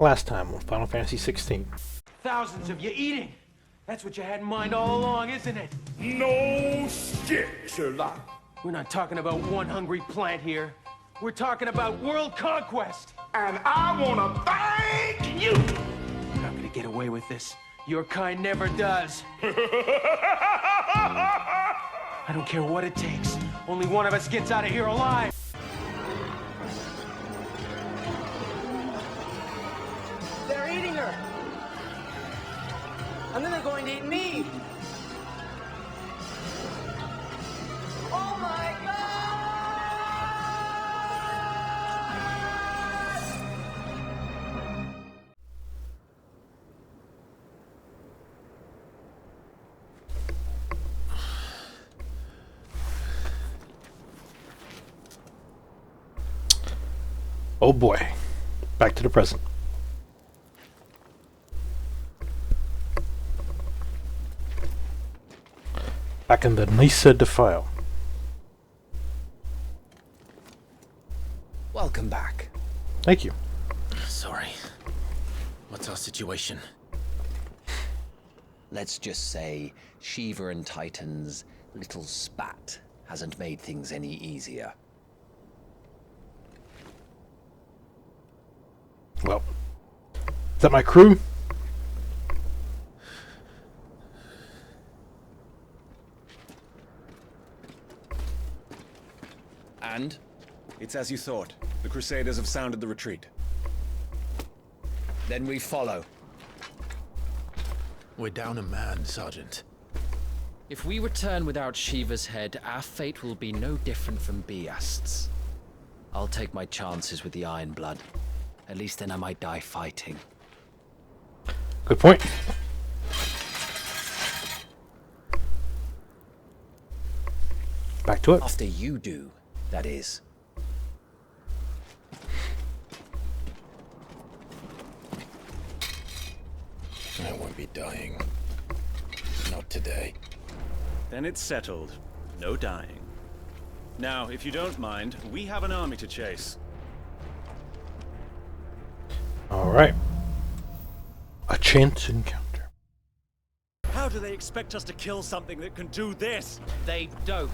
Last time on Final Fantasy XVI. Thousands of you eating. That's what you had in mind all along, isn't it? No shit, Sherlock. We're not talking about one hungry plant here. We're talking about world conquest. And I wanna thank you. You're not gonna get away with this. Your kind never does. I don't care what it takes. Only one of us gets out of here alive. They're eating her. And then they're going to eat me. Oh my God! Oh boy. Back to the present. Back in the Nisa Defile. Welcome back. Thank you. Sorry. What's our situation? Let's just say Shiva and Titan's little spat hasn't made things any easier. Well, is that my crew? And? It's as you thought. The Crusaders have sounded the retreat. Then we follow. We're down a man, Sergeant. If we return without Shiva's head, our fate will be no different from Biast's. I'll take my chances with the Iron Blood. At least then I might die fighting. Good point. Back to it. After you do, that is. I won't be dying. Not today. Then it's settled. No dying. Now, if you don't mind, we have an army to chase. Alright. A chance encounter. How do they expect us to kill something that can do this? They don't.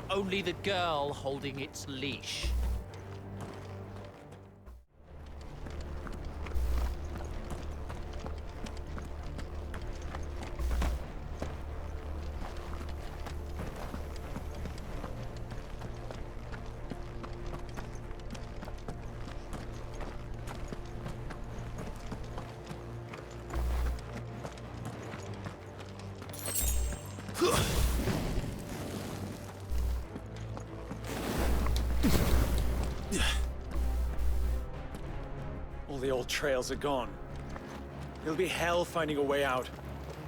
Only the girl holding its leash. All the old trails are gone. It'll be hell finding a way out.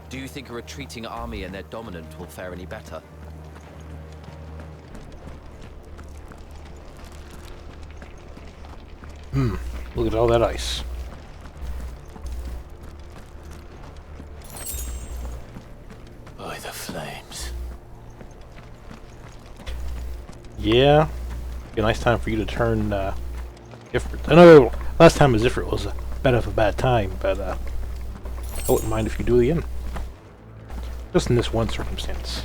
Do you think a retreating army and their dominant will fare any better? Look at all that ice. By the flames. Yeah. Be a nice time for you to turn Ifrit. I know last time as Ifrit was a bit of a bad time, but I wouldn't mind if you do it again. Just in this one circumstance.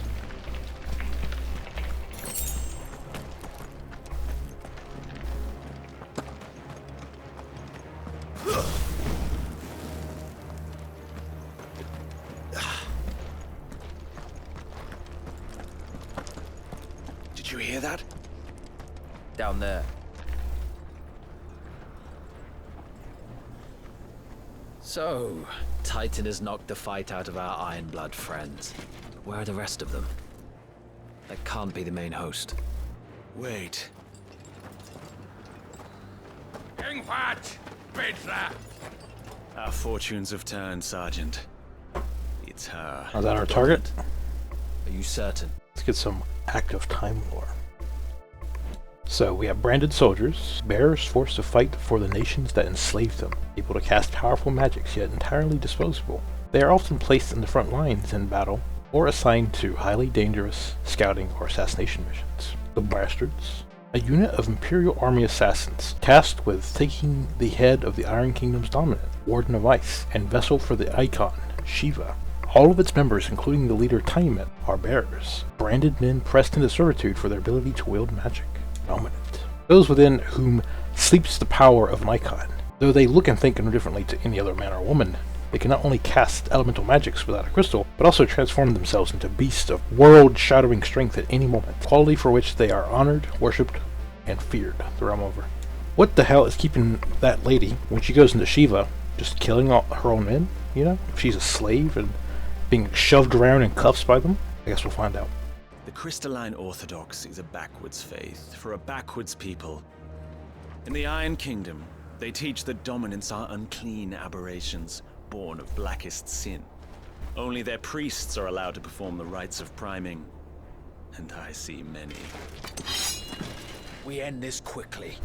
Did you hear that? Down there. So, Titan has knocked the fight out of our Iron Blood friends. Where are the rest of them? That can't be the main host. Wait. Our fortunes have turned, Sergeant. It's her. Is that our target? Are you certain? Let's get some active time lore. So we have branded soldiers, bearers forced to fight for the nations that enslaved them, able to cast powerful magics yet entirely disposable. They are often placed in the front lines in battle, or assigned to highly dangerous scouting or assassination missions. The bastards, a unit of Imperial Army assassins, tasked with taking the head of the Iron Kingdom's dominant, Warden of Ice, and vessel for the Eikon, Shiva. All of its members, including the leader Tiamat, are bearers, branded men pressed into servitude for their ability to wield magic. Dominant. Those within whom sleeps the power of an Eikon. Though they look and think no differently to any other man or woman, they can not only cast elemental magics without a crystal, but also transform themselves into beasts of world-shattering strength at any moment, quality for which they are honored, worshipped, and feared the realm over. What the hell is keeping that lady, when she goes into Shiva, just killing all her own men, you know? If she's a slave and being shoved around in cuffs by them? I guess we'll find out. The Crystalline Orthodox is a backwards faith for a backwards people. In the Iron Kingdom, they teach that dominants are unclean aberrations, born of blackest sin. Only their priests are allowed to perform the rites of priming, and I see many. We end this quickly.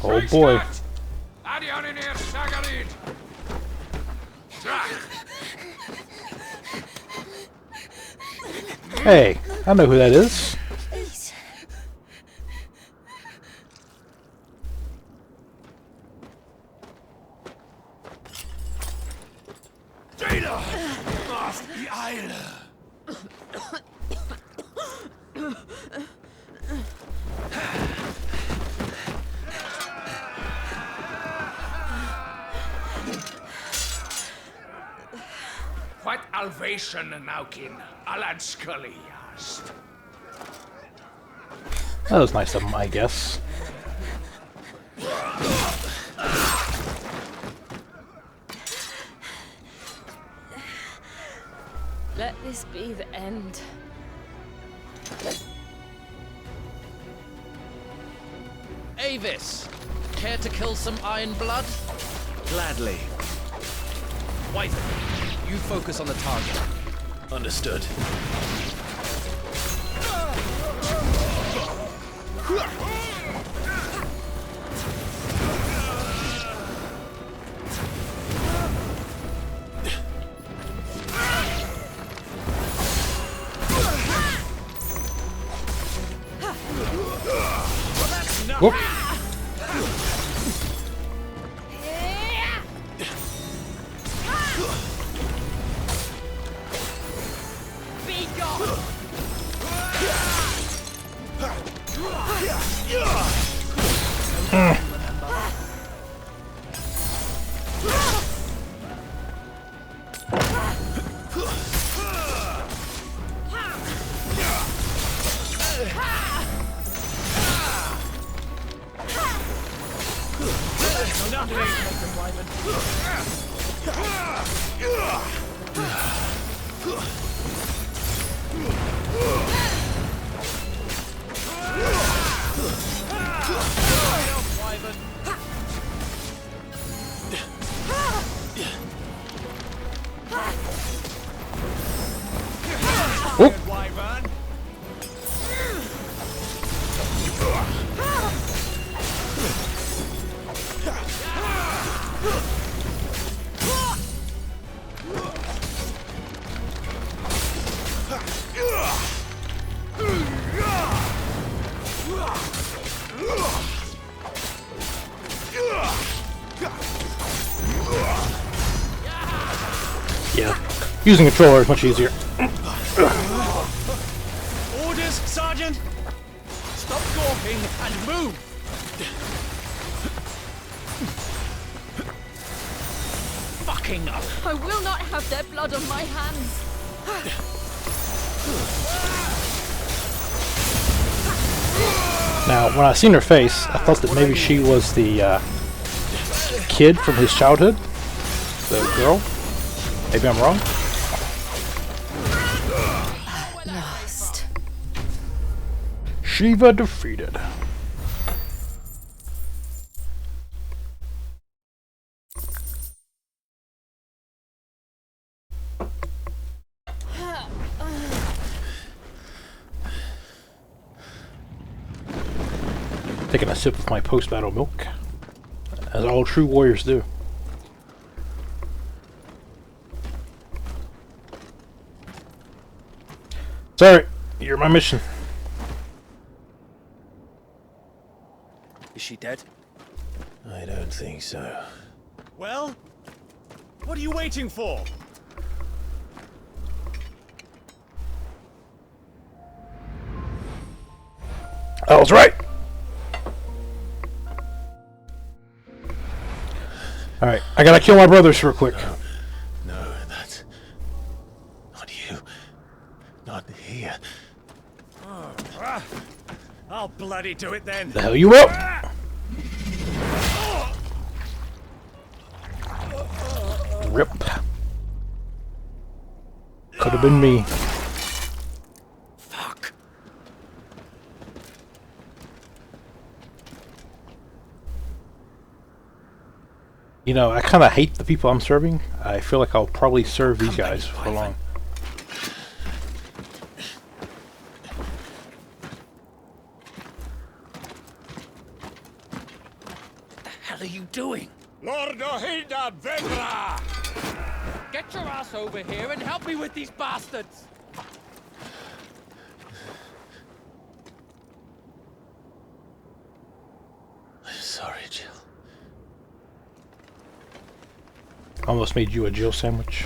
Oh boy. Hey, I know who that is. What Alvation Naukin, Alad Scully asked. That was nice of him, I guess. Let this be the end. Avis, care to kill some Iron Blood? Gladly. Wyvern, you focus on the target. Understood. Whoop. Be gone! Yeah, using a controller is much easier. Orders, Sergeant! Stop gawping and move! Fucking up! I will not have their blood on my hands. Now, when I seen her face, I thought that maybe she was the kid from his childhood. The girl. Maybe I'm wrong. Lost. Shiva defeated. Taking a sip of my post-battle milk, as all true warriors do. Sorry, you're my mission. Is she dead? I don't think so. Well, what are you waiting for? I was right. Alright, I gotta kill my brothers real quick. No, that's not you. Not here. I'll bloody do it then. The hell you will. Rip. Could have been me. Fuck. You know, I kind of hate the people I'm serving. I feel like I'll probably serve these guys for long. What the hell are you doing? Lord Ohida Vedra! Get your ass over here and help me with these bastards! I'm sorry, Jill. Almost made you a Jill sandwich.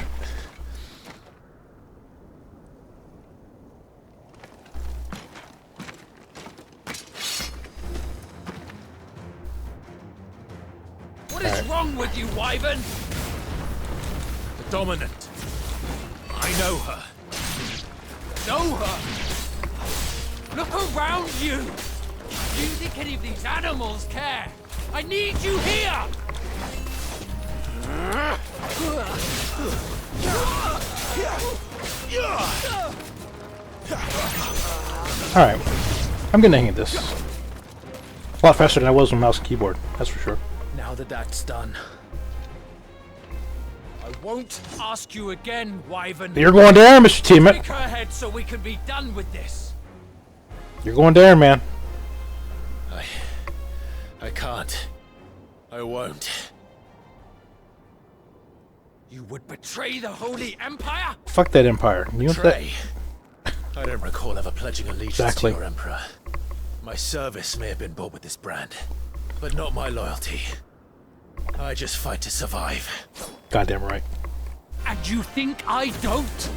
What is wrong with you, Wyvern? The Dominant. I know her. Know her? Look around you! Do you think any of these animals care? I need you here! Alright. I'm getting the hang of this. A lot faster than I was on mouse and keyboard, that's for sure. Now that that's done, I won't ask you again, Wyvern. You're going down, Mr. Teammate. Take her head so we can be done with this. You're going down, man. I can't. I won't. You would betray the Holy Empire? Fuck that empire. You know what that? Trey. I don't recall ever pledging allegiance Exactly. to your emperor. My service may have been bought with this brand, but not my loyalty. I just fight to survive. Goddamn right. And you think I don't?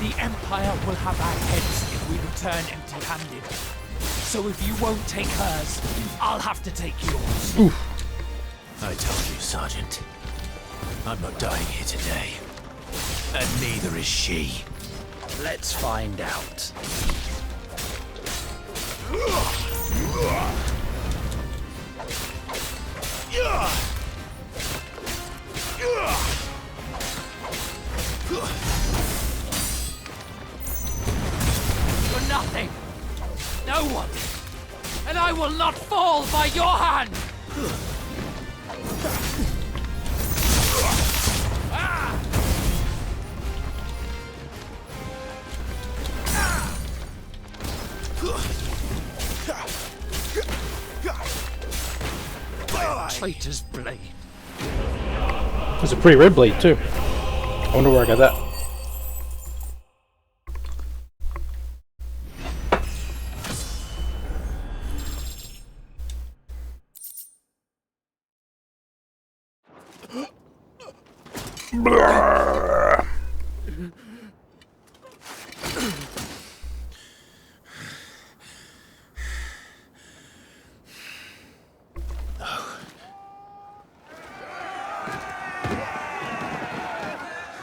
The Empire will have our heads if we return empty-handed. So if you won't take hers, I'll have to take yours. Oof. I told you, Sergeant. I'm not dying here today. And neither is she. Let's find out. For nothing. No one. And I will not fall by your hand. Traitor's blade. It's a pretty red blade, too. I wonder where I got that.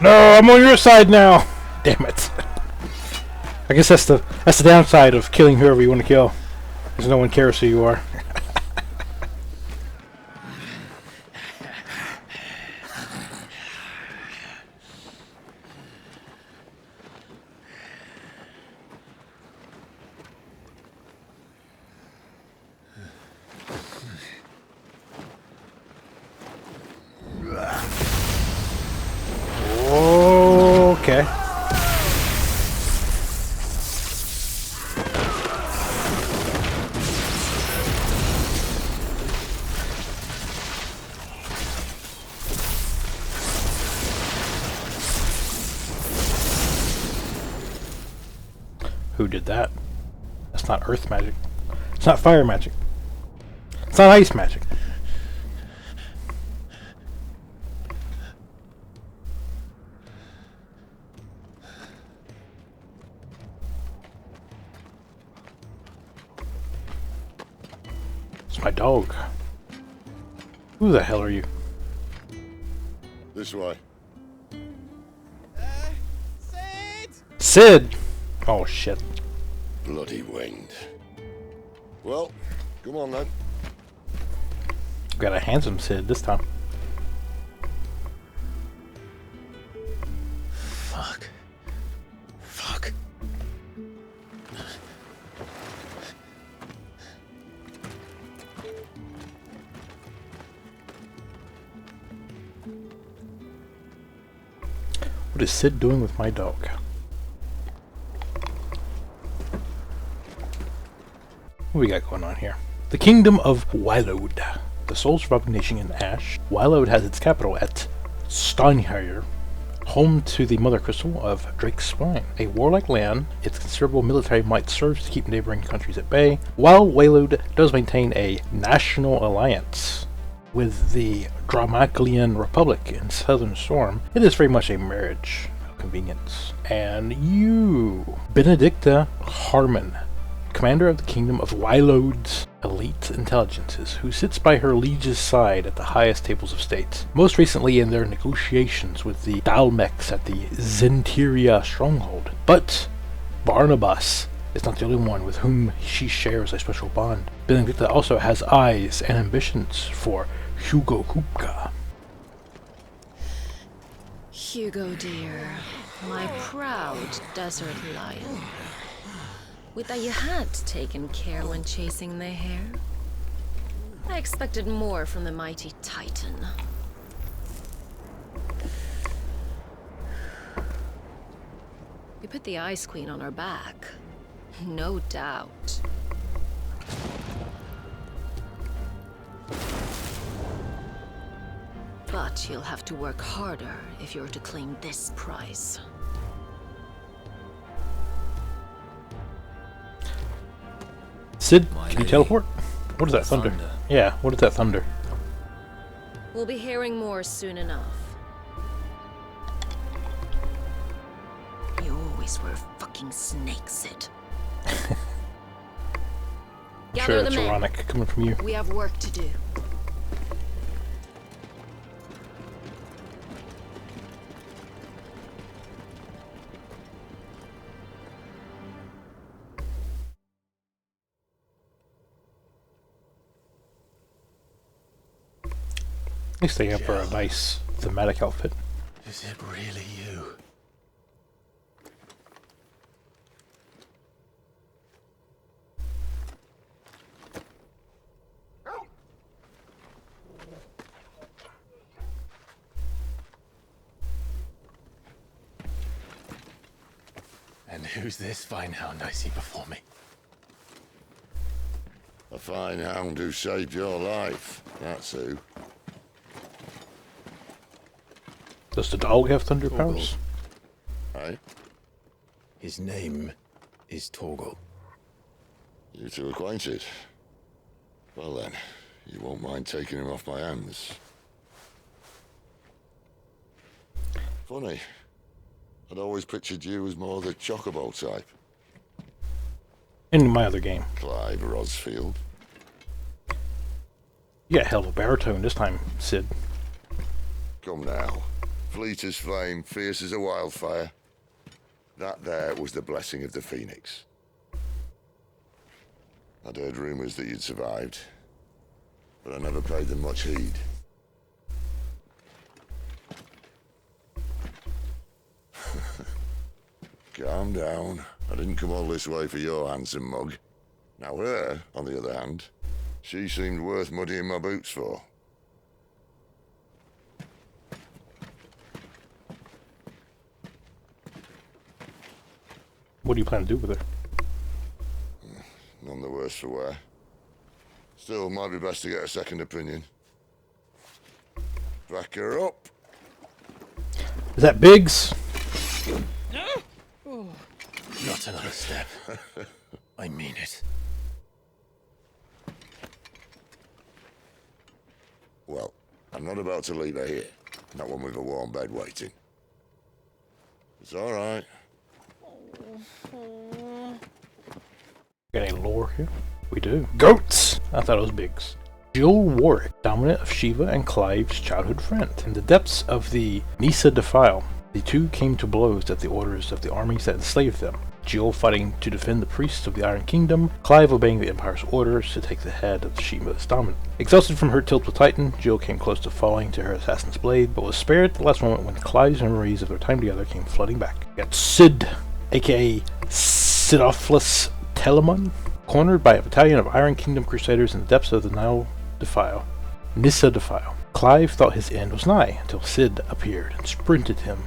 No, I'm on your side now. Damn it. I guess that's the downside of killing whoever you want to kill. Because no one cares who you are. Okay. Who did that? That's not earth magic. It's not fire magic. It's not ice magic. It's my dog. Who the hell are you? This way. Sid! Oh shit. Bloody wind. Well, come on then. Got a handsome Sid this time. Fuck. Fuck. What is Sid doing with my dog? What we got going on here? The Kingdom of Wylode. The sole surviving nation in Ash. Wylode has its capital at Steinheier, home to the Mother Crystal of Drake's Spine. A warlike land, its considerable military might serves to keep neighboring countries at bay, while Wylode does maintain a national alliance with the Dramaklian Republic in Southern Storm. It is very much a marriage of convenience. And you, Benedicta Harmon, commander of the Kingdom of Wylode's elite intelligences, who sits by her liege's side at the highest tables of state, most recently in their negotiations with the Dalmex at the Zenteria stronghold. But Barnabas is not the only one with whom she shares a special bond. Benedicta also has eyes and ambitions for Hugo Kupka. Hugo, dear, my proud desert lion. Would that you had taken care when chasing the hare. I expected more from the mighty Titan. We put the Ice Queen on our back. No doubt. But you'll have to work harder if you're to claim this prize. Sid, can you teleport? What is that thunder? Yeah, what is that thunder? We'll be hearing more soon enough. You always were a fucking snake, Sid. Sure, it's ironic coming from you. We have work to do. At least they have for a nice thematic outfit. Is it really you? And who's this fine hound I see before me? A fine hound who saved your life. That's who. Does the dog have thunder powers? Aye. His name is Torgal. You two acquainted? Well then, you won't mind taking him off my hands. Funny. I'd always pictured you as more the Chocobo type. In my other game. Clive Rosfield. You got hell of a baritone this time, Sid. Come now. Fleet as flame, fierce as a wildfire. That there was the blessing of the Phoenix. I'd heard rumors that you'd survived, but I never paid them much heed. Calm down. I didn't come all this way for your handsome mug. Now her, on the other hand, she seemed worth muddying my boots for. What do you plan to do with her? None the worse for wear. Still, might be best to get a second opinion. Back her up. Is that Biggs? Not another step. I mean it. Well, I'm not about to leave her here. Not when we've a warm bed waiting. It's all right. Got any lore here? We do. Goats! I thought it was Biggs. Jill Warwick, dominant of Shiva and Clive's childhood friend. In the depths of the Nisa Defile, the two came to blows at the orders of the armies that enslaved them. Jill fighting to defend the priests of the Iron Kingdom, Clive obeying the Empire's orders to take the head of Shiva's dominant. Exhausted from her tilt with Titan, Jill came close to falling to her assassin's blade, but was spared at the last moment when Clive's memories of their time together came flooding back. We got Sid, aka Sidophilus Telamon, cornered by a battalion of Iron Kingdom crusaders in the depths of the Nisa Defile. Clive thought his end was nigh, until Sid appeared and sprinted him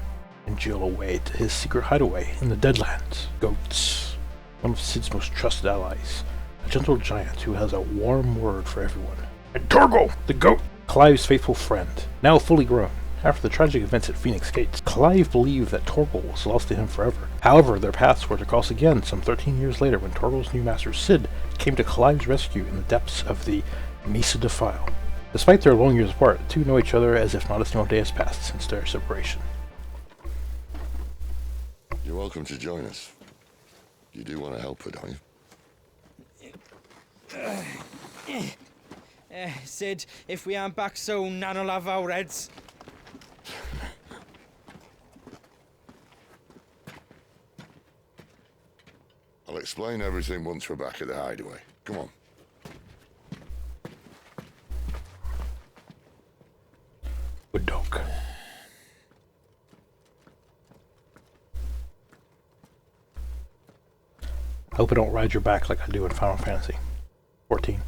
and Jill away to his secret hideaway in the Deadlands. Goats, one of Sid's most trusted allies, a gentle giant who has a warm word for everyone. And Torgal, the goat, Clive's faithful friend, now fully grown. After the tragic events at Phoenix Gates, Clive believed that Torgal was lost to him forever. However, their paths were to cross again some 13 years later when Torgal's new master Sid came to Clive's rescue in the depths of the Nisa Defile. Despite their long years apart, the two know each other as if not a single day has passed since their separation. You're welcome to join us. You do want to help her, don't you? Sid, if we aren't back soon, Nan'll have our heads. I'll explain everything once we're back at the hideaway. Come on. Good dog. I hope I don't ride your back like I do in Final Fantasy 14.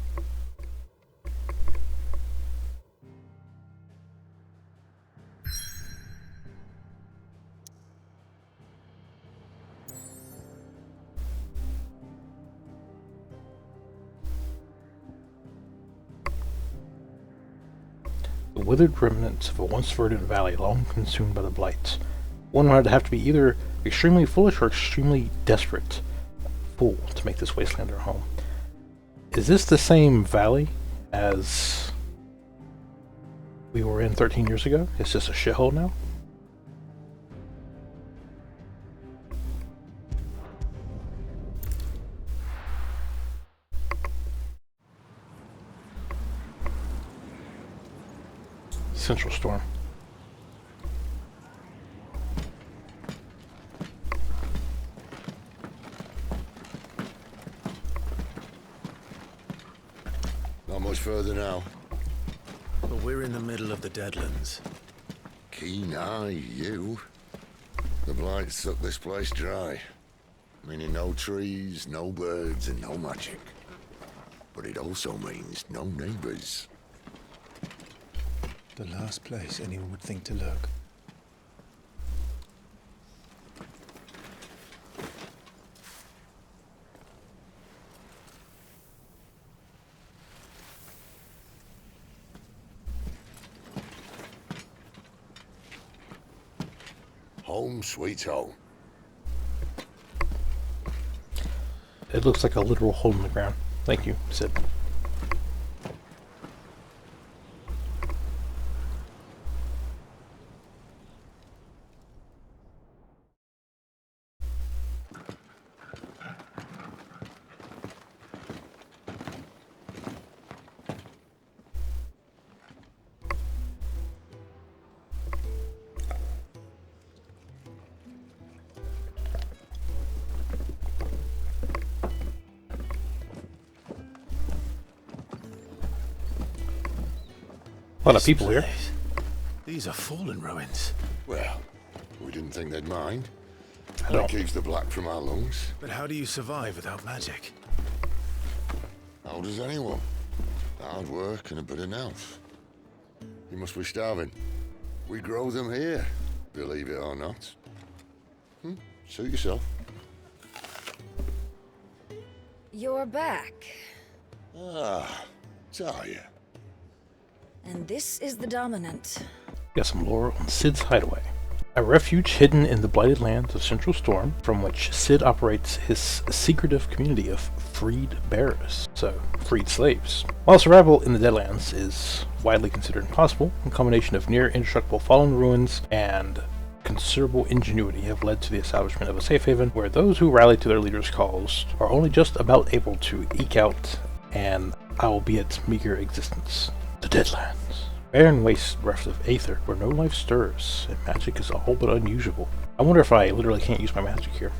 The withered remnants of a once verdant valley long consumed by the blights. One would have to be either extremely foolish or extremely desperate fool to make this wasteland their home. Is this the same valley as we were in 13 years ago? It's just a shithole now? Central Storm. Not much further now. But we're in the middle of the Deadlands. Keen eye, you. The blight sucked this place dry. Meaning no trees, no birds, and no magic. But it also means no neighbors. The last place anyone would think to look. Home sweet home. It looks like a literal hole in the ground. Thank you, Sid. A lot of people here. These are fallen ruins. Well, we didn't think they'd mind. I don't. That keeps the black from our lungs. But how do you survive without magic? How does anyone? Hard work and a bit of nerve. You must be starving. We grow them here, believe it or not. Suit yourself. You're back. Ah, Talia. And this is the Dominant. Got some lore on Sid's hideaway. A refuge hidden in the blighted lands of Central Storm, from which Sid operates his secretive community of freed bearers, so freed slaves. While survival in the Deadlands is widely considered impossible, a combination of near indestructible fallen ruins and considerable ingenuity have led to the establishment of a safe haven where those who rally to their leaders' calls are only just about able to eke out an albeit meager existence. The Deadlands. Barren waste bereft of aether, where no life stirs, and magic is all but unusual. I wonder if I literally can't use my magic here.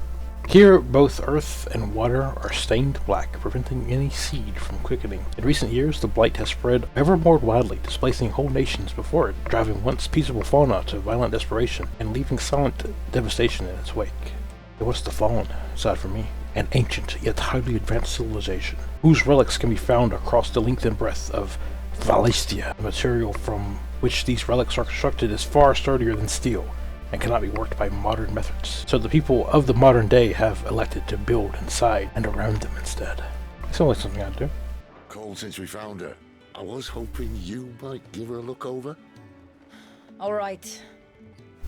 Here, both earth and water are stained black, preventing any seed from quickening. In recent years, the blight has spread ever more widely, displacing whole nations before it, driving once peaceable fauna to violent desperation, and leaving silent devastation in its wake. It was the Fallen, aside from me, an ancient yet highly advanced civilization, whose relics can be found across the length and breadth of Valistia. The material from which these relics are constructed is far sturdier than steel, and cannot be worked by modern methods. So the people of the modern day have elected to build inside and around them instead. It sounds like something I'd do. Cold since we found her. I was hoping you might give her a look over. All right.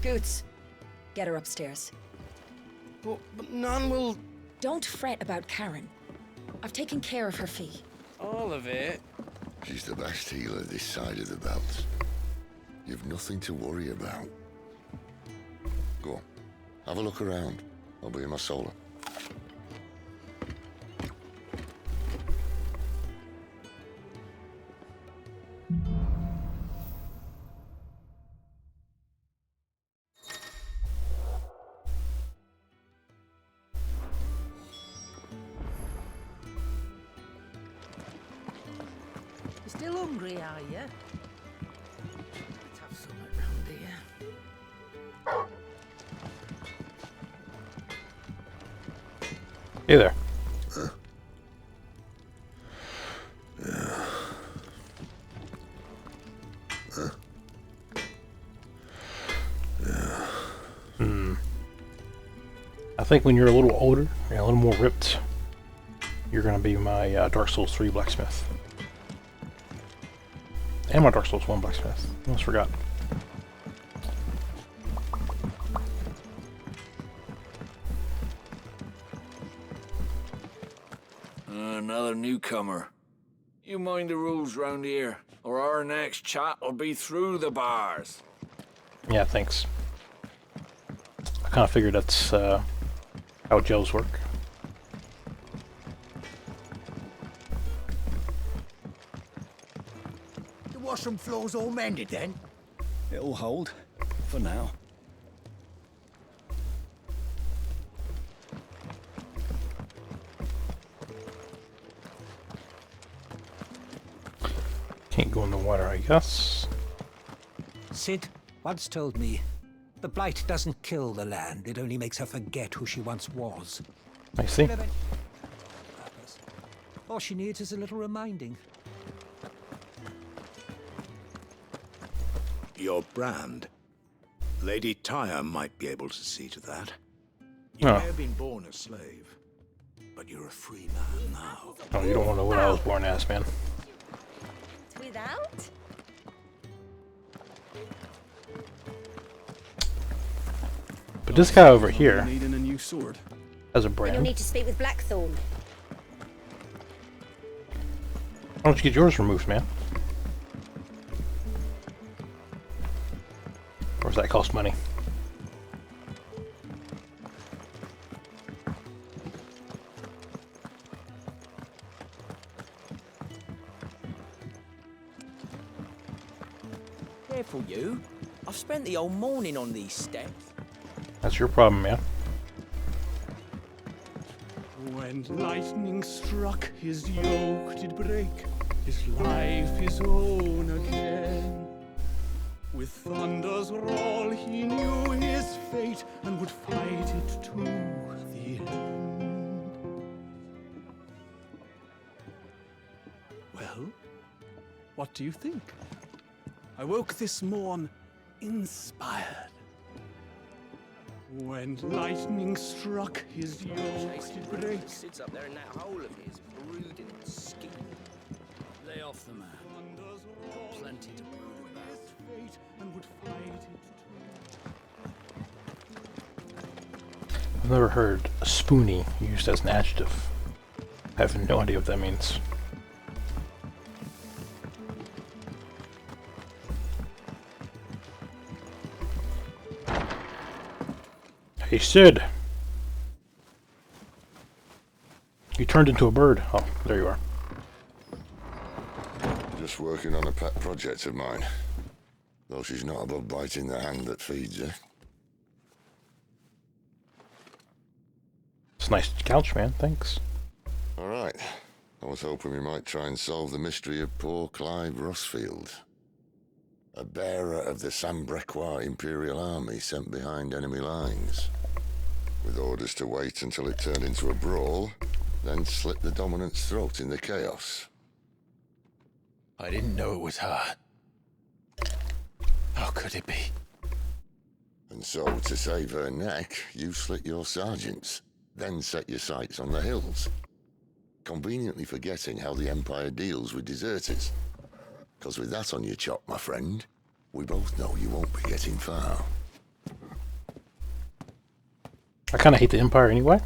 Goots, get her upstairs. But none will... Don't fret about Karen. I've taken care of her fee. All of it? She's the best healer this side of the belt. You've nothing to worry about. Go on, have a look around. I'll be in my solar. You're still hungry, are you? Let's have some around here. Hey there. I think when you're a little older and a little more ripped, you're gonna be my Dark Souls 3 blacksmith. And my Dark Souls 1 blacksmith. Almost forgot. Another newcomer. You mind the rules round here, or our next chat will be through the bars. Yeah, thanks. I kind of figured that's how jails work. The washroom floor's all mended then? It'll hold. For now. Can't go in the water, I guess. Sid once told me, the blight doesn't kill the land, it only makes her forget who she once was. I see. All she needs is a little reminding. Your brand. Lady Tyre might be able to see to that. You Oh. may have been born a slave, but you're a free man now. Oh, you don't want to know what I was born as, man. Without? But this guy over here Needing a new sword. has a Then you'll brand. need to speak with Blackthorn. Why don't you get yours removed, man? Or does that cost money? Careful, you. I've spent the whole morning on these steps. That's your problem, man. When lightning struck, his yoke did break, his life his own again. With thunder's roll, he knew his fate and would fight it to the end. Well, what do you think? I woke this morn inspired. When lightning struck, his yoke did break. Sits up there in that hole of his, brooding and scheming. Lay off the man. Plenty to brood about. And would fight it I've never heard spoony used as an adjective. I have no idea what that means. Hey Sid! You turned into a bird. Oh, there you are. Just working on a pet project of mine. Though she's not above biting the hand that feeds her. It's a nice couch, man. Thanks. Alright. I was hoping we might try and solve the mystery of poor Clive Rossfield. A bearer of the Sambrequois Imperial Army sent behind enemy lines. With orders to wait until it turned into a brawl, then slit the dominant's throat in the chaos. I didn't know it was her. How could it be? And so, to save her neck, you slit your sergeants, then set your sights on the hills. Conveniently forgetting how the Empire deals with deserters. Because with that on your chop, my friend, we both know you won't be getting far. I kind of hate the Empire anyway.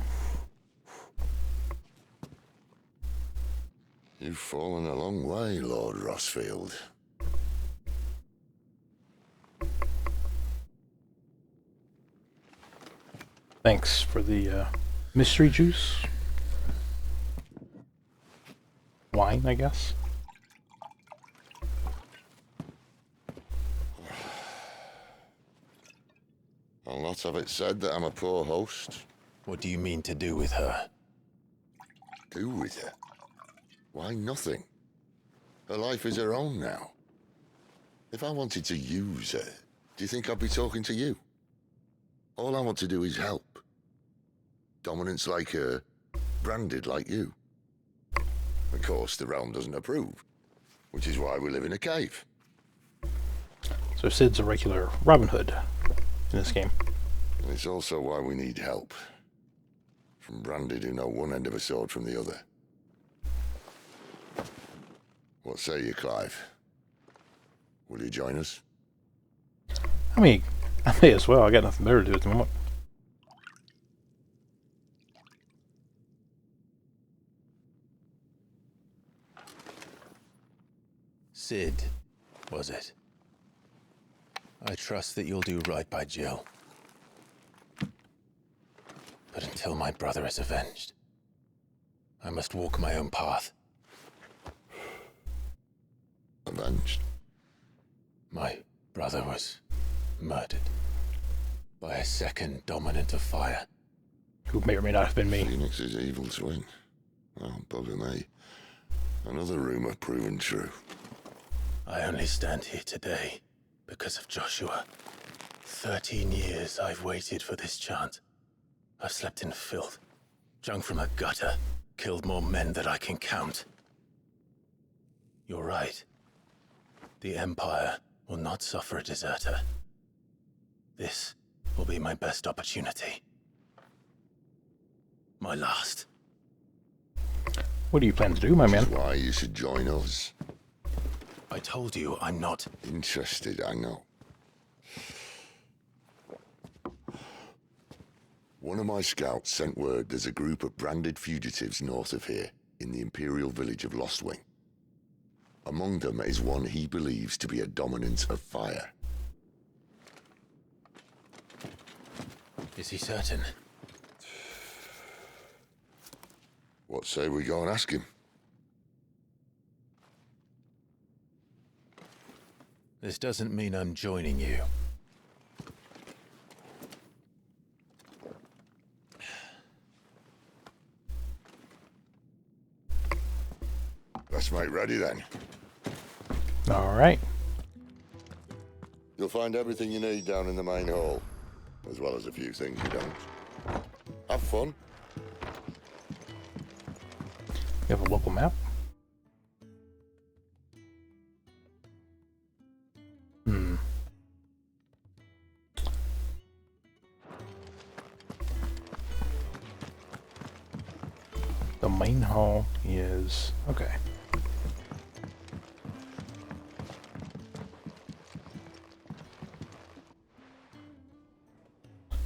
You've fallen a long way, Lord Rossfield. Thanks for the mystery juice. Wine, I guess. I'll not have it said that I'm a poor host. What do you mean to do with her? Do with her? Why, nothing. Her life is her own now. If I wanted to use her, do you think I'd be talking to you? All I want to do is help. Dominants like her, branded like you. Of course, the realm doesn't approve, which is why we live in a cave. So Sid's a regular Robin Hood in this game. And it's also why we need help. From branded who know one end of a sword from the other. What say you, Clive? Will you join us? I mean, I may as well. I got nothing better to do at the moment. Sid, was it? I trust that you'll do right by Jill. But until my brother is avenged, I must walk my own path. Avenged? My brother was murdered by a second dominant of fire. Who may or may not have been me. Phoenix's evil twin. Oh, bugger me. Another rumor proven true. I only stand here today because of Joshua. 13 years I've waited for this chance. I've slept in filth, drunk from a gutter, killed more men than I can count. You're right. The Empire will not suffer a deserter. This will be my best opportunity. My last. What do you plan to do, my man? That's why you should join us. I told you I'm not interested, I know. One of my scouts sent word there's a group of branded fugitives north of here, in the Imperial village of Lostwing. Among them is one he believes to be a dominant of fire. Is he certain? What say we go and ask him? This doesn't mean I'm joining you. Let's make ready then. All right. You'll find everything you need down in the main hall, as well as a few things you don't. Have fun. You have a local map? The main hall is... okay.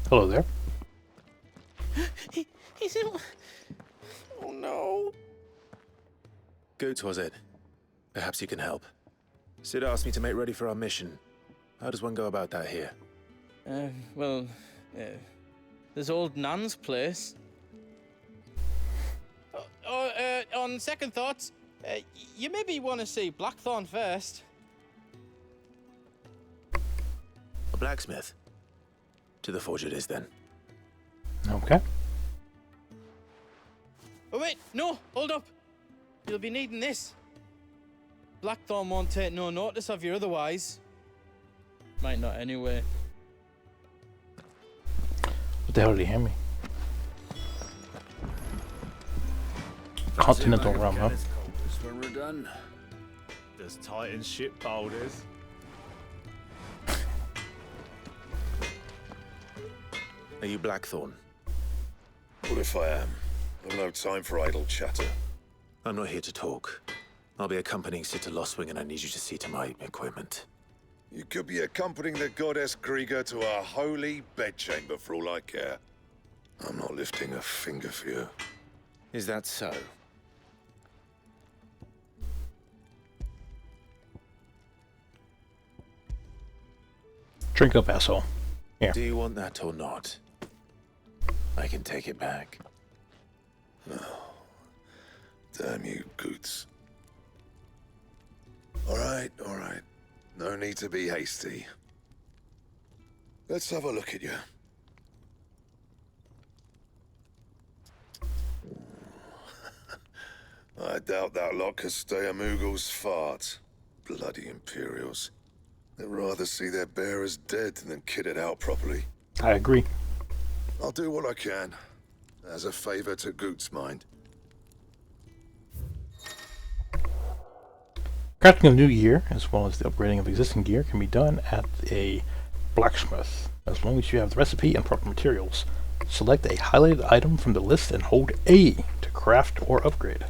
Hello there. was it? Perhaps you can help. Sid asked me to make ready for our mission. How does one go about that here? Well, there's old Nan's place. On second thoughts, you maybe want to see Blackthorn first. A blacksmith? To the forge it is, then. Okay. Oh wait, no, hold up. You'll be needing this. Blackthorn won't take no notice of you otherwise. Might not anyway. What the hell did he hand me? Continental rum, huh? When we're done. There's Titan ship boulders. Are you Blackthorn? What if I am? I've no time for idle chatter. I'm not here to talk. I'll be accompanying Sid to Lostwing, and I need you to see to my equipment. You could be accompanying the goddess Krieger to our holy bedchamber for all I care. I'm not lifting a finger for you. Is that so? Drink up, asshole. Here. Do you want that or not? I can take it back. Oh, damn you, Goots. All right. No need to be hasty. Let's have a look at you. I doubt that lot could stay a Moogle's fart. Bloody Imperials. They'd rather see their bearers dead than kitted out properly. I agree. I'll do what I can, as a favor to Goot's mind. Crafting of new gear, as well as the upgrading of existing gear, can be done at a blacksmith, as long as you have the recipe and proper materials. Select a highlighted item from the list and hold A to craft or upgrade.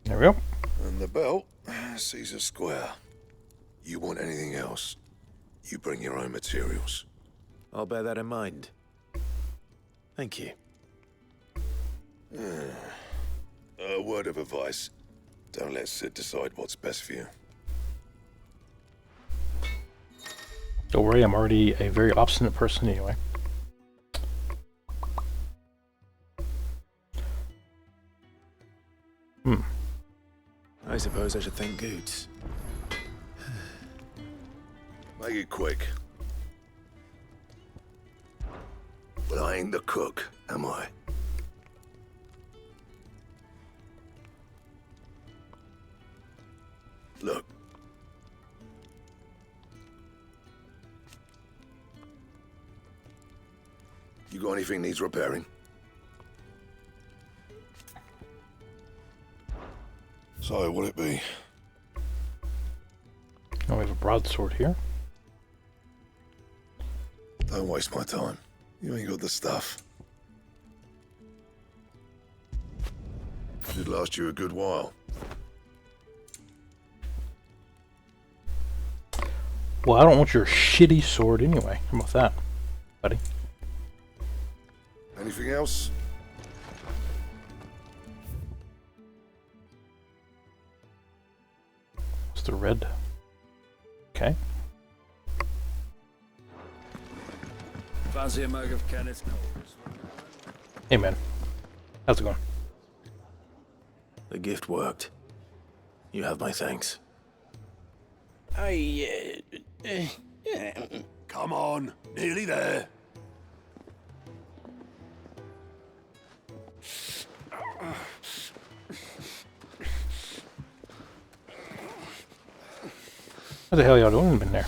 There we go. And the belt, Caesar Square. You want anything else, you bring your own materials. I'll bear that in mind. Thank you. A word of advice. Don't let Sid decide what's best for you. Don't worry, I'm already a very obstinate person anyway. I suppose I should thank Goots. Make it quick. But I ain't the cook, am I? Look. You got anything needs repairing? So, what'll it be? Oh, we have a broadsword here. Don't waste my time. You ain't got the stuff. Should last you a good while. Well, I don't want your shitty sword anyway. How about that, buddy? Anything else? It's the red. Okay. Fancy a mug of Kenneth's Coles. Hey, man. How's it going? The gift worked. You have my thanks. Come on, nearly there. What the hell y'all doing in there?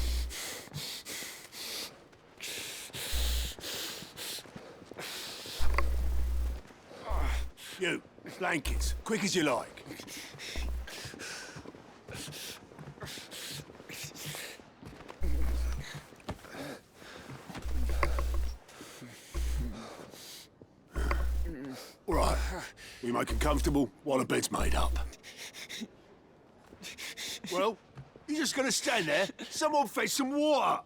You, blankets, quick as you like. All right, we make it comfortable while the bed's made up. Well, you're just gonna stand there? Someone fetch some water.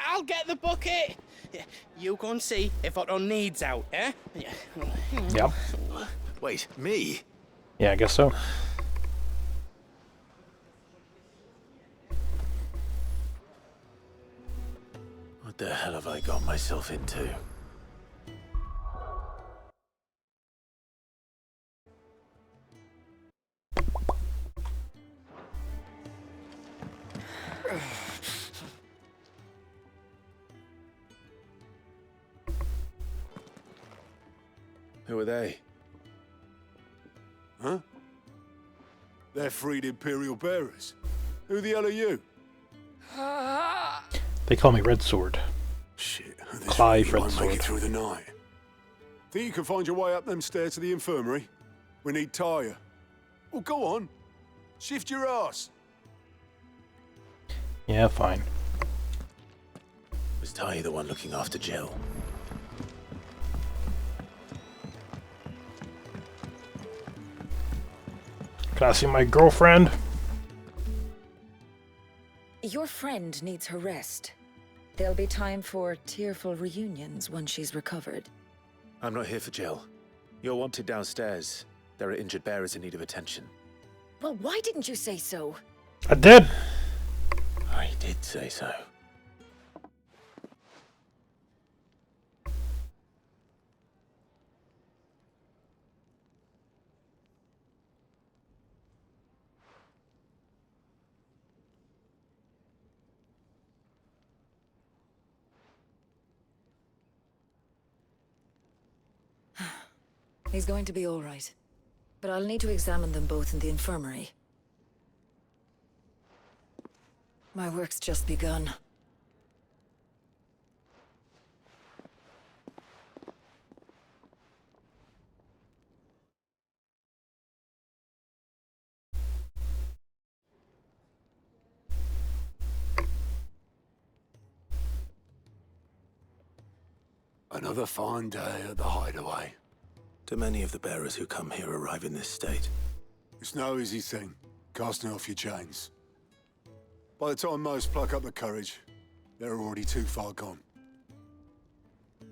I'll get the bucket. You go and see if Otto needs out, eh? Yep. Wait, me? Yeah, I guess so. What the hell have I got myself into? Who are they? Huh? They're freed Imperial bearers. Who the hell are you? They call me Red Sword. Shit, this Clive really Red won't make Sword. it through the night. Think you can find your way up them stairs to the infirmary? We need Tyre. Well, go on. Shift your ass. Yeah, fine. Was Ty the one looking after Jill? Can I see my girlfriend? Your friend needs her rest. There'll be time for tearful reunions once she's recovered. I'm not here for Jill. You're wanted downstairs. There are injured bearers in need of attention. Well, why didn't you say so? I did. I did say so. He's going to be all right. But I'll need to examine them both in the infirmary. My work's just begun. Another fine day at the hideaway. Do many of the bearers who come here arrive in this state? It's no easy thing, casting off your chains. By the time most pluck up the courage, they're already too far gone.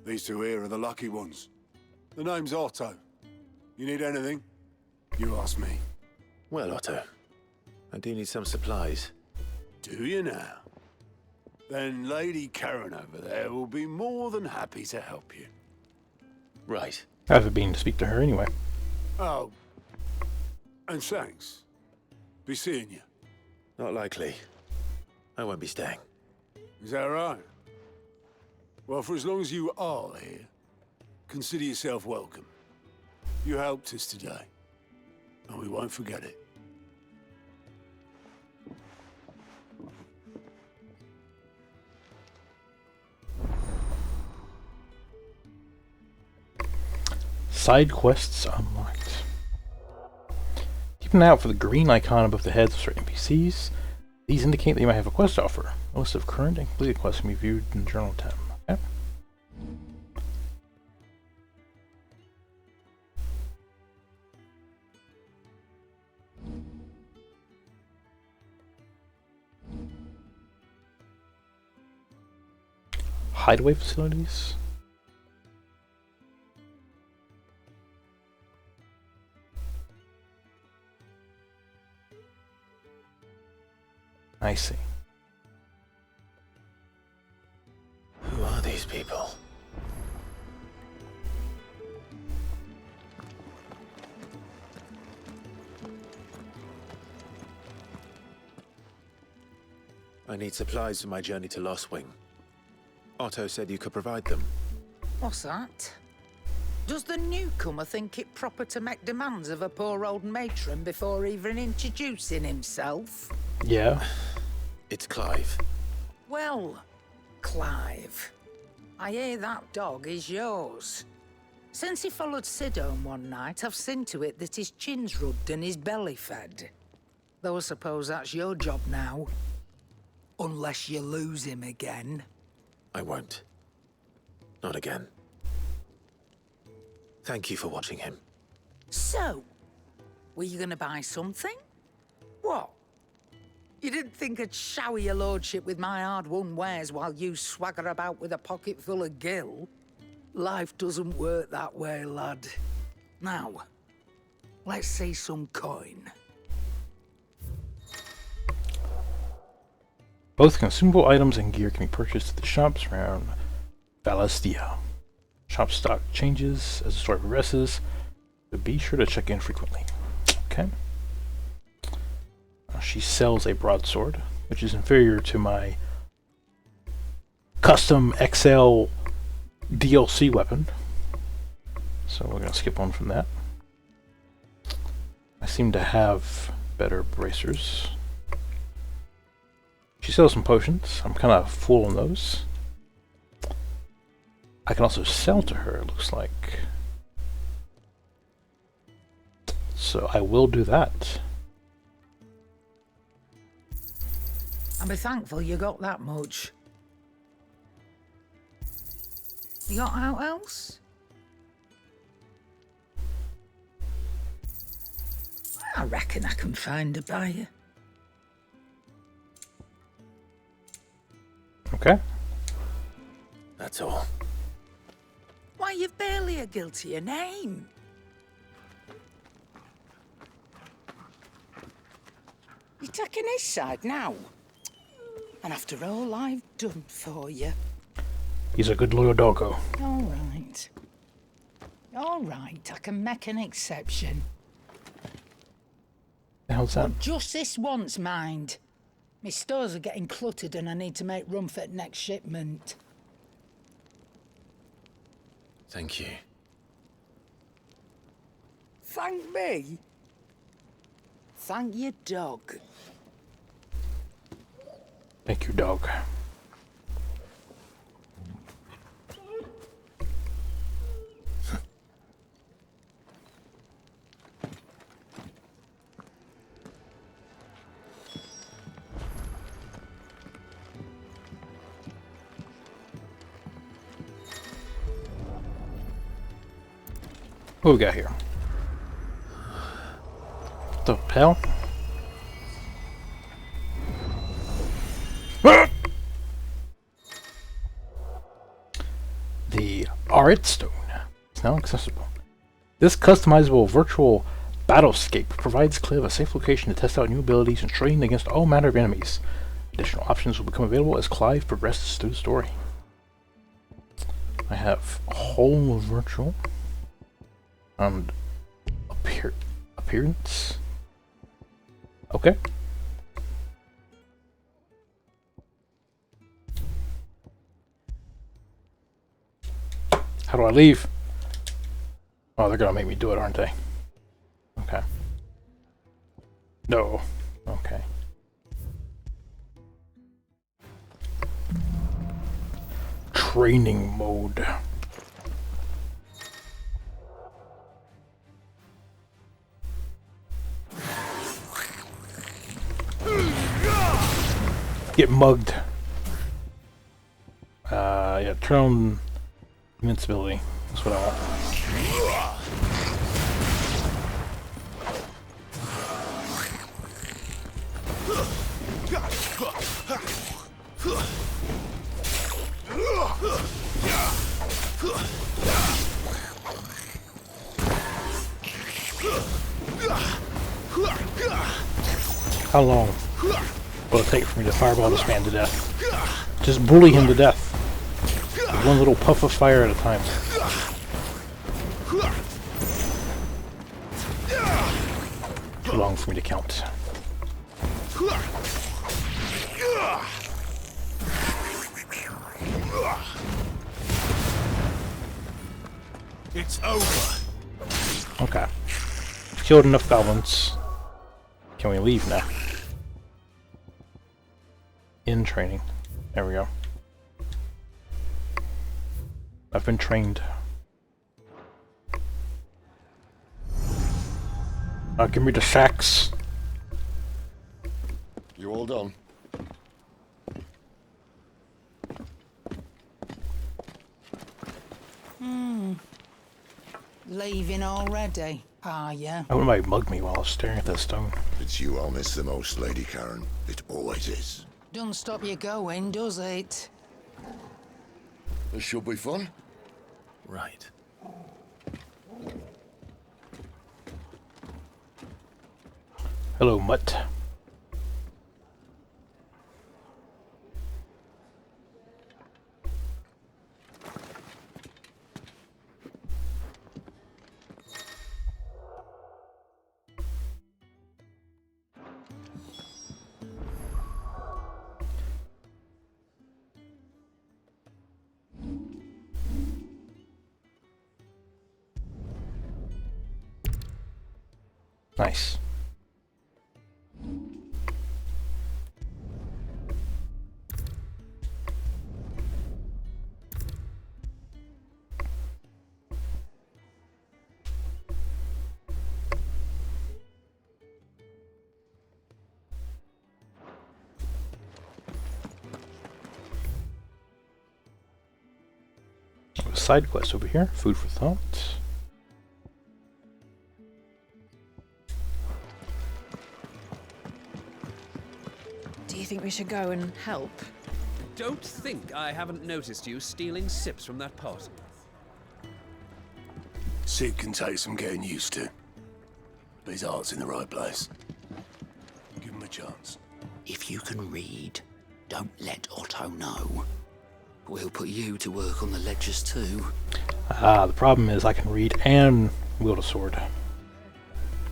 These two here are the lucky ones. The name's Otto. You need anything? You ask me. Well, Otto, I do need some supplies. Do you now? Then Lady Karen over there will be more than happy to help you. Right. I have been to speak to her anyway. Oh. And thanks. Be seeing you. Not likely. I won't be staying. Is that right? Well, for as long as you are here, consider yourself welcome. You helped us today, and we won't forget it. Side quests unlocked. Keep an eye out for the green icon above the heads of certain NPCs. These indicate that you might have a quest to offer. A list of current and completed quests can be viewed in the Journal tab. Okay. Hideaway facilities. I see. Who are these people? I need supplies for my journey to Lost Wing. Otto said you could provide them. What's that? Does the newcomer think it proper to make demands of a poor old matron before even introducing himself? Yeah. It's Clive. Well, Clive, I hear that dog is yours. Since he followed Sid home one night, I've seen to it that his chin's rubbed and his belly fed. Though I suppose that's your job now. Unless you lose him again. I won't. Not again. Thank you for watching him. So, were you gonna buy something? What? You didn't think I'd shower your lordship with my hard-won wares while you swagger about with a pocket full of gil? Life doesn't work that way, lad. Now, let's see some coin. Both consumable items and gear can be purchased at the shops around Valastia. Shop stock changes as the story progresses, but be sure to check in frequently. Okay. She sells a broadsword, which is inferior to my custom XL DLC weapon. So we're going to skip on from that. I seem to have better bracers. She sells some potions. I'm kind of full on those. I can also sell to her, it looks like. So I will do that. I'll be thankful you got that much. You got out else? I reckon I can find a buyer. Okay. That's all. Why, you've barely a guiltier name. You're taking his side now? And after all I've done for you. He's a good loyal doggo. All right. All right, I can make an exception. The hell's that? But just this once, mind. My stores are getting cluttered and I need to make room for the next shipment. Thank you. Thank me? Thank your dog. Thank you, dog. What we got here? What the hell? The Arit Stone is now accessible. This customizable virtual battlescape provides Clive a safe location to test out new abilities and train against all manner of enemies. Additional options will become available as Clive progresses through the story. I have whole virtual and appearance. Okay. How do I leave? Oh, they're gonna make me do it, aren't they? Okay. No. Okay. Training mode. Get mugged. Yeah, turn on invincibility. That's what I want. How long will it take for me to fireball this man to death? Just bully him to death. One little puff of fire at a time. Too long for me to count. It's over. Okay. Killed enough goblins. Can we leave now? In training. There we go. I've been trained. Now give me the sacks. You all done? Leaving already. Ah, yeah. I wouldn't mind mug me while I was staring at that stone. It's you I'll miss the most, Lady Karen. It always is. Don't stop you going, does it? This should be fun. Right. Hello, Mutt. Nice. Side quest over here. Food for thought. Do you think we should go and help? Don't think I haven't noticed you stealing sips from that pot. Sid can take some getting used to. But his heart's in the right place. Give him a chance. If you can read, don't let Otto know. We'll put you to work on the ledgers too. The problem is I can read and wield a sword.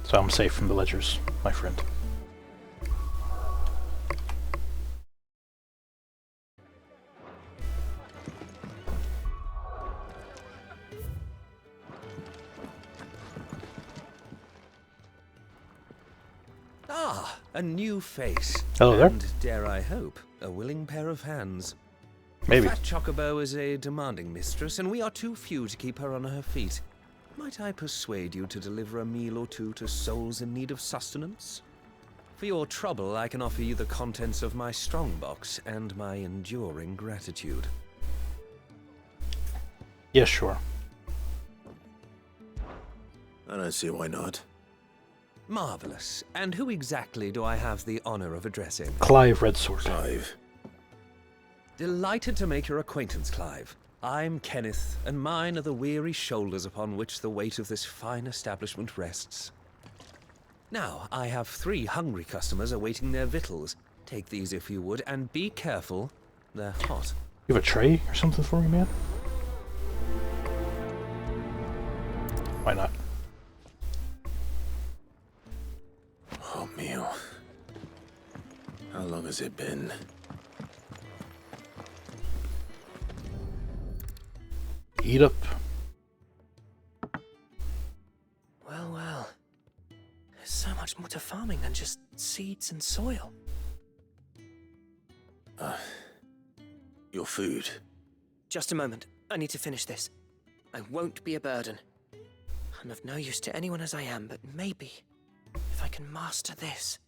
So I'm safe from the ledgers, my friend. Ah, a new face. Hello there. And, dare I hope, a willing pair of hands. Maybe. Fat Chocobo is a demanding mistress, and we are too few to keep her on her feet. Might I persuade you to deliver a meal or two to souls in need of sustenance? For your trouble, I can offer you the contents of my strongbox and my enduring gratitude. Yes, sure. I don't see why not. Marvelous. And who exactly do I have the honor of addressing? Clive Redsword. Clive. Delighted to make your acquaintance, Clive. I'm Kenneth, and mine are the weary shoulders upon which the weight of this fine establishment rests. Now, I have 3 hungry customers awaiting their victuals. Take these if you would, and be careful. They're hot. You have a tray or something for me, man? Why not? Oh, meal. How long has it been? Eat up. Well, well. There's so much more to farming than just seeds and soil. Your food. Just a moment. I need to finish this. I won't be a burden. I'm of no use to anyone as I am, but maybe if I can master this.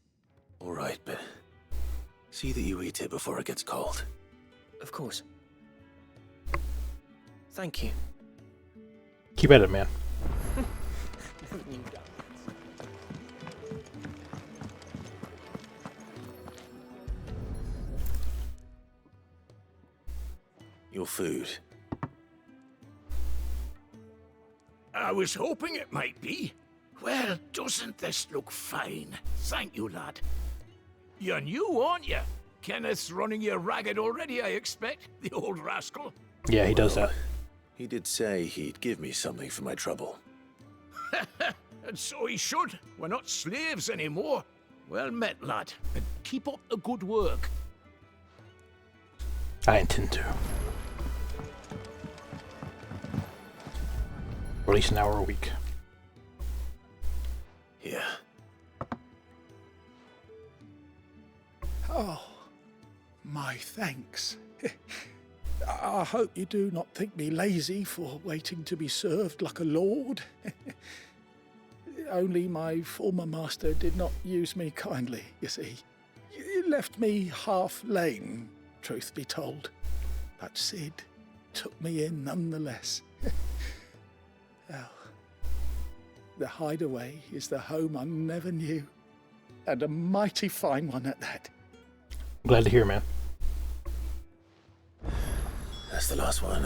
All right, but see that you eat it before it gets cold. Of course. Thank you. Keep at it, man. Your food. I was hoping it might be. Well, doesn't this look fine? Thank you, lad. You're new, aren't you? Kenneth's running you ragged already, I expect. The old rascal. Yeah, he does that. He did say he'd give me something for my trouble. And so he should. We're not slaves anymore. Well met, lad. And keep up the good work. I intend to. Or at least an hour a week. Yeah. Oh, my thanks. I hope you do not think me lazy for waiting to be served like a lord. Only my former master did not use me kindly, you see. He left me half lame, truth be told. But Sid took me in nonetheless. Well, The hideaway is the home I never knew, and a mighty fine one at that. Glad to hear, man. That's the last one.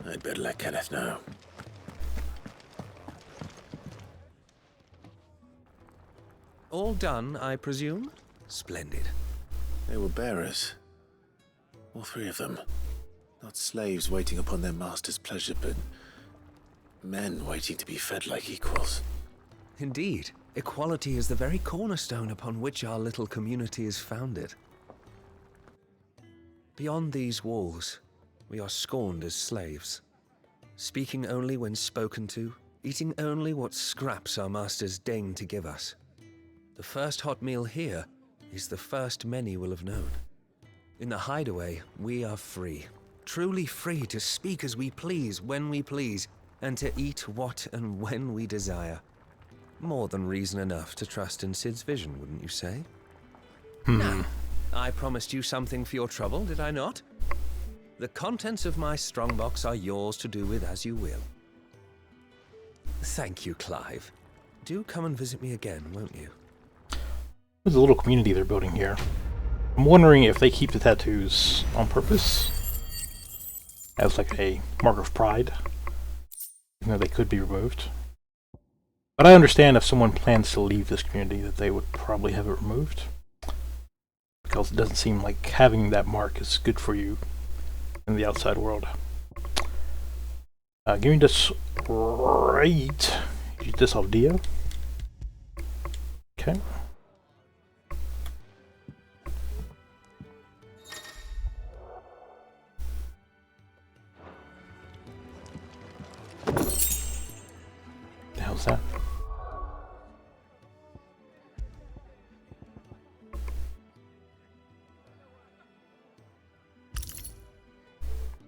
I'd better let Kenneth know. All done, I presume? Splendid. They were bearers. All three of them. Not slaves waiting upon their master's pleasure, but men waiting to be fed like equals. Indeed. Equality is the very cornerstone upon which our little community is founded. Beyond these walls, we are scorned as slaves. Speaking only when spoken to, eating only what scraps our masters deign to give us. The first hot meal here is the first many will have known. In the hideaway, we are free. Truly free to speak as we please, when we please, and to eat what and when we desire. More than reason enough to trust in Sid's vision, wouldn't you say? Now, I promised you something for your trouble, did I not? The contents of my strongbox are yours to do with as you will. Thank you, Clive. Do come and visit me again, won't you? There's a little community they're building here. I'm wondering if they keep the tattoos on purpose, as like a mark of pride, even though they could be removed. But I understand if someone plans to leave this community that they would probably have it removed, because it doesn't seem like having that mark is good for you in the outside world. Give me this right. Use this off Dio. Okay. The hell's that?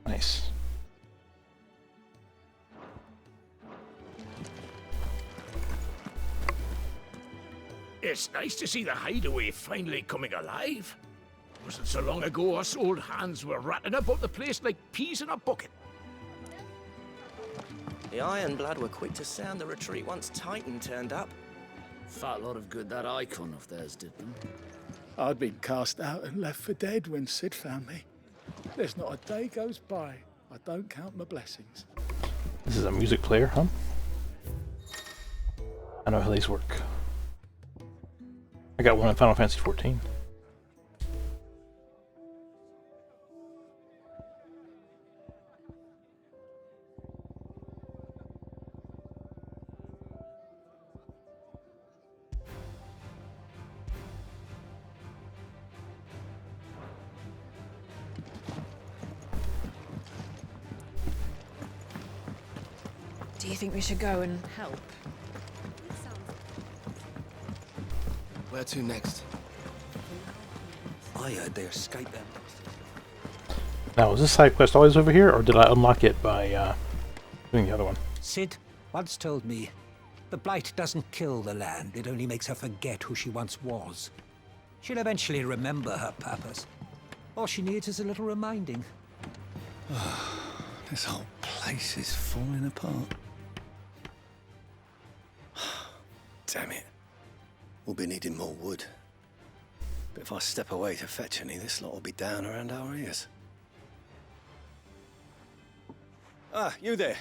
Nice. It's nice to see the hideaway finally coming alive. Wasn't so long ago us old hands were ratting about the place like peas in a bucket. The Ironblood were quick to sound the retreat once Titan turned up. Fat lot of good that Eikon of theirs did them. I'd been cast out and left for dead when Sid found me. There's not a day goes by I don't count my blessings. This is a music player, huh? I know how these work. I got one in Final Fantasy XIV. Do you think we should go and help? Where to next? I heard they escaped them. Now, is this side quest always over here, or did I unlock it by doing the other one? Sid once told me, the blight doesn't kill the land, it only makes her forget who she once was. She'll eventually remember her purpose. All she needs is a little reminding. This whole place is falling apart. Damn it. We'll be needing more wood. But if I step away to fetch any, this lot will be down around our ears. Ah, you there.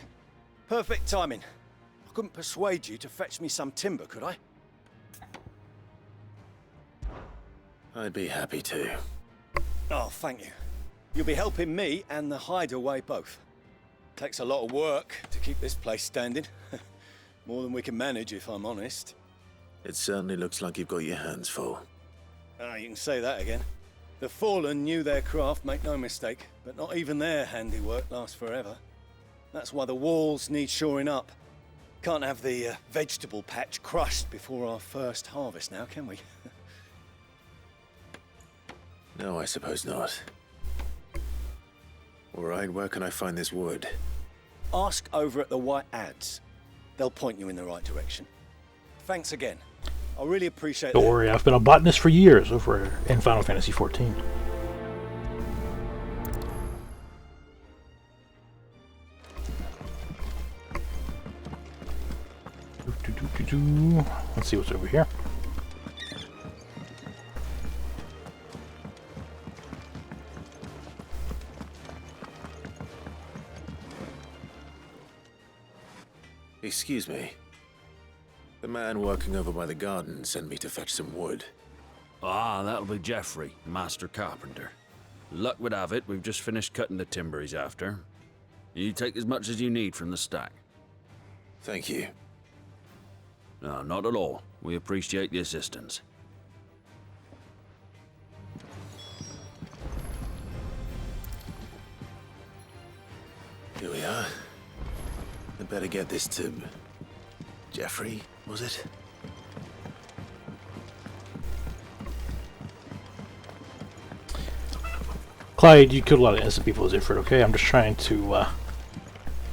Perfect timing. I couldn't persuade you to fetch me some timber, could I? I'd be happy to. Oh, thank you. You'll be helping me and the hideaway both. Takes a lot of work to keep this place standing. More than we can manage, if I'm honest. It certainly looks like you've got your hands full. Ah, you can say that again. The Fallen knew their craft, make no mistake, but not even their handiwork lasts forever. That's why the walls need shoring up. Can't have the vegetable patch crushed before our first harvest now, can we? No, I suppose not. All right, where can I find this wood? Ask over at the White Ads. They'll point you in the right direction. Thanks again. I really appreciate Don't worry, I've been a botanist for years over in Final Fantasy XIV. Let's see what's over here. Excuse me. The man working over by the garden sent me to fetch some wood. Ah, that'll be Geoffrey, master carpenter. Luck would have it, we've just finished cutting the timber he's after. You take as much as you need from the stack. Thank you. No, not at all. We appreciate the assistance. Here we are. I'd better get this to... Geoffrey, was it? Clyde, you killed a lot of innocent people as Ifrit, okay? I'm just trying to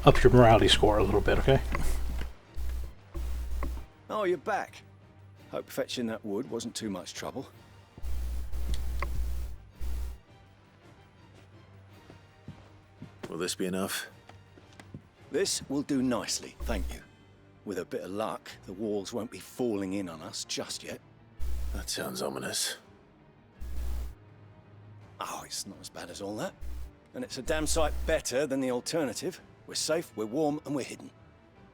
up your morality score a little bit, okay? Oh, you're back. Hope fetching that wood wasn't too much trouble. Will this be enough? This will do nicely, thank you. With a bit of luck, the walls won't be falling in on us just yet. That sounds ominous. Oh, it's not as bad as all that. And it's a damn sight better than the alternative. We're safe, we're warm, and we're hidden.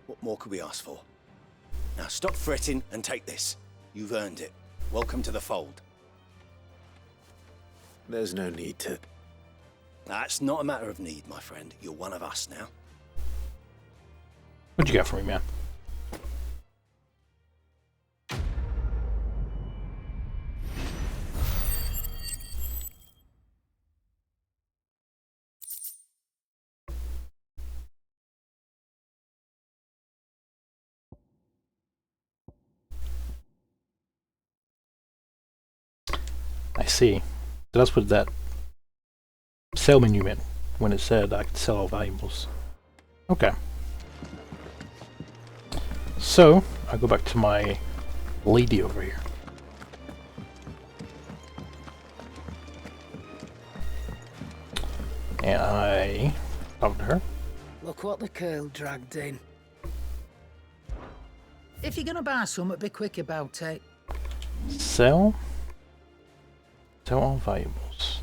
What more could we ask for? Now stop fretting and take this. You've earned it. Welcome to the fold. There's no need to... That's not a matter of need, my friend. You're one of us now. What'd you got for me, man? I see. So that's what that sell menu meant when it said I could sell all valuables. Okay. So, I go back to my lady over here. And I talk to her. Look what the Karl dragged in. If you're gonna buy something, be quick about it. Sell? Sell all valuables.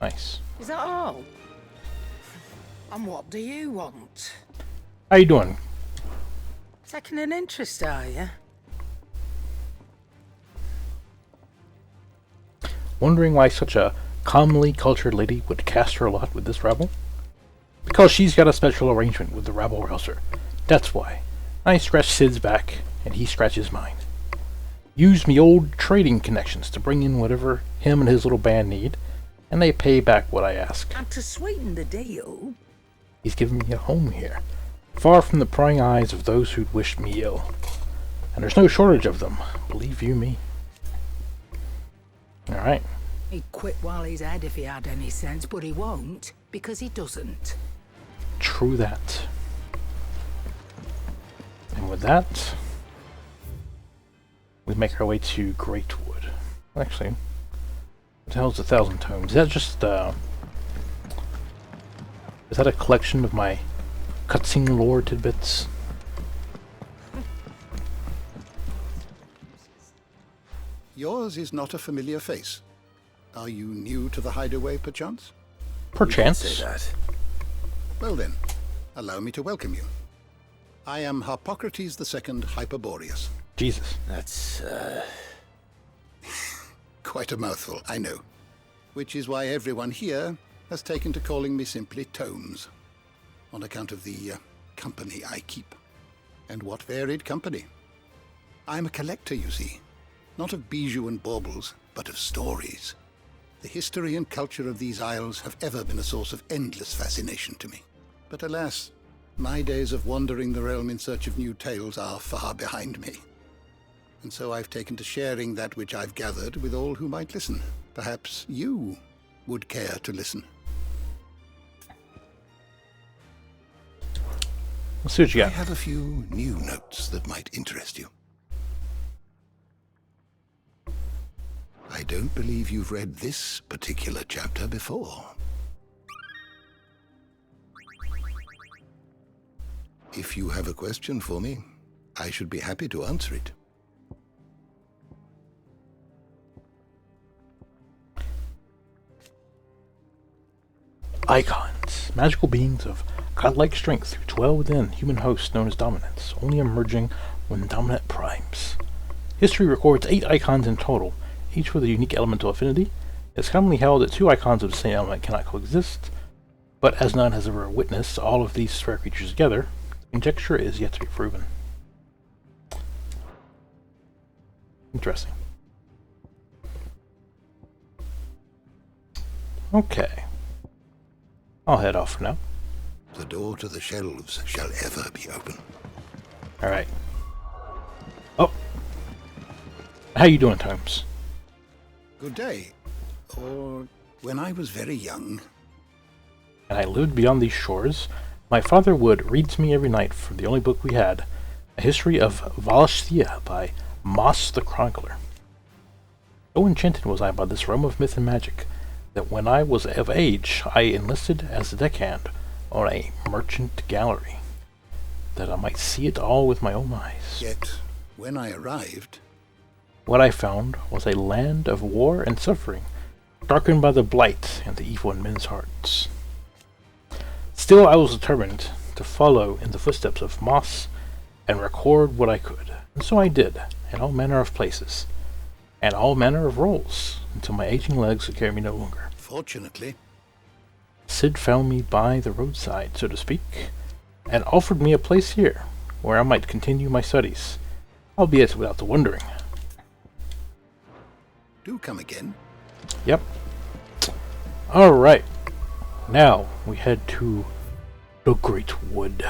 Nice. Is that all? And what do you want? How you doing? Taking an interest, are you? Wondering why such a commonly cultured lady would cast her lot with this rabble? Because she's got a special arrangement with the rabble-rouser. That's why. I scratch Sid's back, and he scratches mine. Use me old trading connections to bring in whatever him and his little band need, and they pay back what I ask. And to sweeten the deal... He's given me a home here, far from the prying eyes of those who'd wished me ill. And there's no shortage of them, believe you me. Alright. He'd quit while he's ahead if he had any sense, but he won't, because he doesn't. True that. And with that, we make our way to Greatwood. Actually, what the hell's 1,000 tomes? Is that just, is that a collection of my cutscene lore tidbits? Yours is not a familiar face. Are you new to the hideaway, perchance? Perchance. You can say that. Well then, allow me to welcome you. I am Harpocrates II Hyperboreus. Jesus. That's, Quite a mouthful, I know. Which is why everyone here has taken to calling me simply Tomes, on account of the company I keep. And what varied company. I'm a collector, you see. Not of bijou and baubles, but of stories. The history and culture of these isles have ever been a source of endless fascination to me. But alas, my days of wandering the realm in search of new tales are far behind me. And so I've taken to sharing that which I've gathered with all who might listen. Perhaps you would care to listen. Let's see what you got. I have a few new notes that might interest you. I don't believe you've read this particular chapter before. If you have a question for me, I should be happy to answer it. Eikons, magical beings of godlike strength who dwell within human hosts known as dominants, only emerging when dominant primes. History records 8 Eikons in total, each with a unique elemental affinity. It's commonly held that 2 Eikons of the same element cannot coexist, but as none has ever witnessed all of these rare creatures together, conjecture is yet to be proven. Interesting. Okay. I'll head off for now. The door to the shelves shall ever be open. Alright. Oh! How you doing, Times? Good day. Or when I was very young. And I lived beyond these shores, my father would read to me every night from the only book we had, A History of Wallachia by Moss the Chronicler. So enchanted was I by this realm of myth and magic, that when I was of age, I enlisted as a deckhand on a merchant gallery, that I might see it all with my own eyes. Yet, when I arrived, what I found was a land of war and suffering, darkened by the blight and the evil in men's hearts. Still, I was determined to follow in the footsteps of Moss and record what I could, and so I did, in all manner of places, and all manner of roles, until my aging legs could carry me no longer. Fortunately, Sid found me by the roadside, so to speak, and offered me a place here, where I might continue my studies, albeit without the wandering. do come again. Yep. Alright. Now, we head to the Great Wood.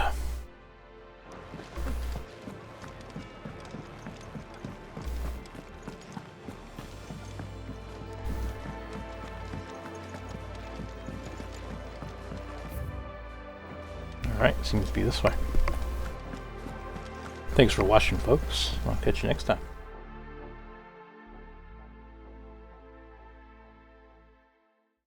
Alright, seems to be this way. Thanks for watching, folks. I'll catch you next time.